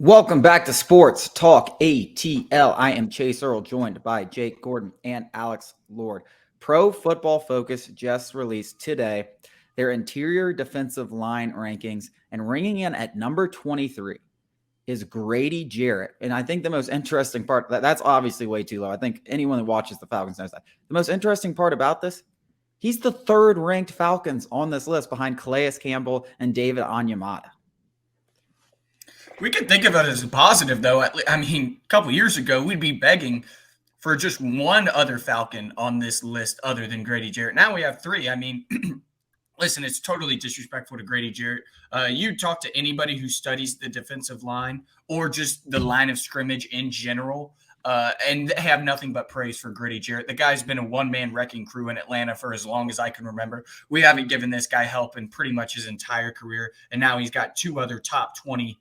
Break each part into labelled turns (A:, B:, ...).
A: Welcome back to Sports Talk ATL. I am Chase Earl, joined by Jake Gordon and Alex Lord. Pro Football Focus just released today their interior defensive line rankings, and ringing in at number 23 is Grady Jarrett. And I think the most interesting part, that's obviously way too low. I think anyone that watches the Falcons knows that. The most interesting part about this, he's the third ranked Falcons on this list behind Calais Campbell and David Onyemata.
B: We could think of it as a positive, though. I mean, a couple years ago, we'd be begging for just one other Falcon on this list other than Grady Jarrett. Now we have three. I mean, listen, it's totally disrespectful to Grady Jarrett. You talk to anybody who studies the defensive line or just the line of scrimmage in general, and they have nothing but praise for Grady Jarrett. The guy's been a one-man wrecking crew in Atlanta for as long as I can remember. We haven't given this guy help in pretty much his entire career, and now he's got two other top 20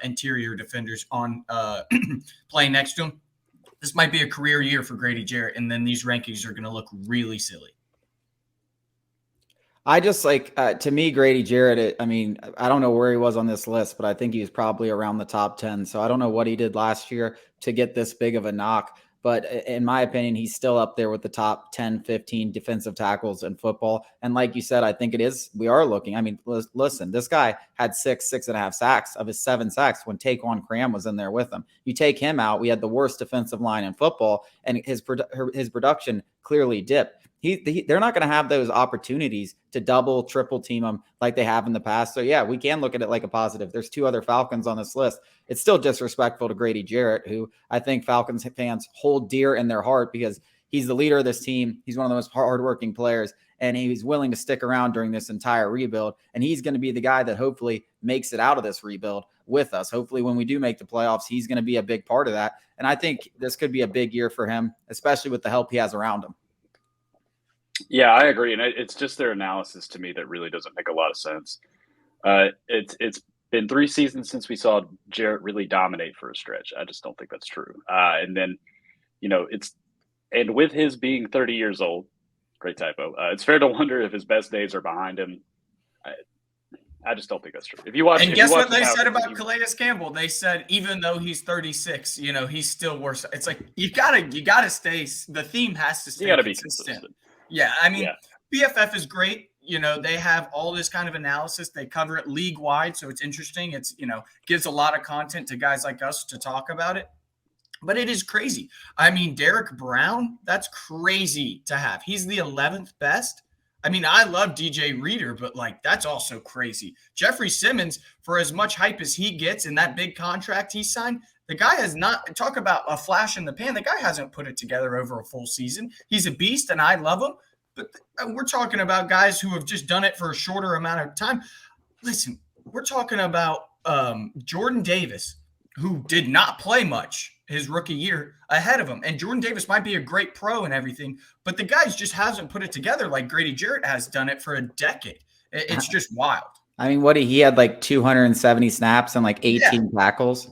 B: interior defenders on playing next to him. This might be a career year for Grady Jarrett, and then these rankings are going to look really silly.
A: I just to me, Grady Jarrett, I don't know where he was on this list, but I think he was probably around the top 10. So I don't know what he did last year to get this big of a knock. But in my opinion, he's still up there with the top 10, 15 defensive tackles in football. And like you said, I think we are looking. I mean, listen, this guy had 6.5 sacks of his 7 sacks when Taquan Cram was in there with him. You take him out, we had the worst defensive line in football, and his production clearly dipped. They're not going to have those opportunities to double, triple team him like they have in the past. So, yeah, we can look at it like a positive. There's 2 other Falcons on this list. It's still disrespectful to Grady Jarrett, who I think Falcons fans hold dear in their heart because he's the leader of this team. He's one of the most hardworking players, and he's willing to stick around during this entire rebuild. And he's going to be the guy that hopefully makes it out of this rebuild with us. Hopefully when we do make the playoffs, he's going to be a big part of that. And I think this could be a big year for him, especially with the help he has around him.
C: Yeah, I agree. And it's just their analysis to me that really doesn't make a lot of sense. It's been 3 seasons since we saw Jarrett really dominate for a stretch. I just don't think that's true. And then, and with his being 30 years old, great typo, it's fair to wonder if his best days are behind him. I just don't think that's true.
B: And guess what they said about Calais Campbell? They said even though he's 36, he's still worse. It's like you gotta stay. The theme has to stay.
C: You gotta be consistent.
B: Yeah, I mean, PFF is great. They have all this kind of analysis. They cover it league wide, so it's interesting. It's gives a lot of content to guys like us to talk about it. But it is crazy. I mean, Derek Brown, that's crazy to have. He's the 11th best. I mean, I love DJ Reader, but that's also crazy. Jeffrey Simmons, for as much hype as he gets in that big contract he signed, the guy has not, talk about a flash in the pan. The guy hasn't put it together over a full season. He's a beast, and I love him. But we're talking about guys who have just done it for a shorter amount of time. Listen, we're talking about Jordan Davis, who did not play much his rookie year ahead of him. And Jordan Davis might be a great pro and everything, but the guy just hasn't put it together like Grady Jarrett has done it for a decade. It's just wild.
A: I mean, he had 270 snaps and 18 tackles.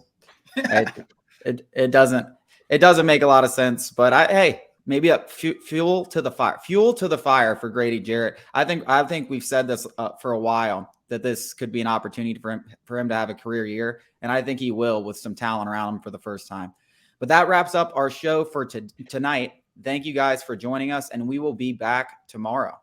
A: It doesn't make a lot of sense, but hey, maybe a fuel to the fire for Grady Jarrett. I think we've said this for a while that this could be an opportunity for him to have a career year, and I think he will with some talent around him for the first time. But that wraps up our show for tonight. Thank you guys for joining us, and we will be back tomorrow.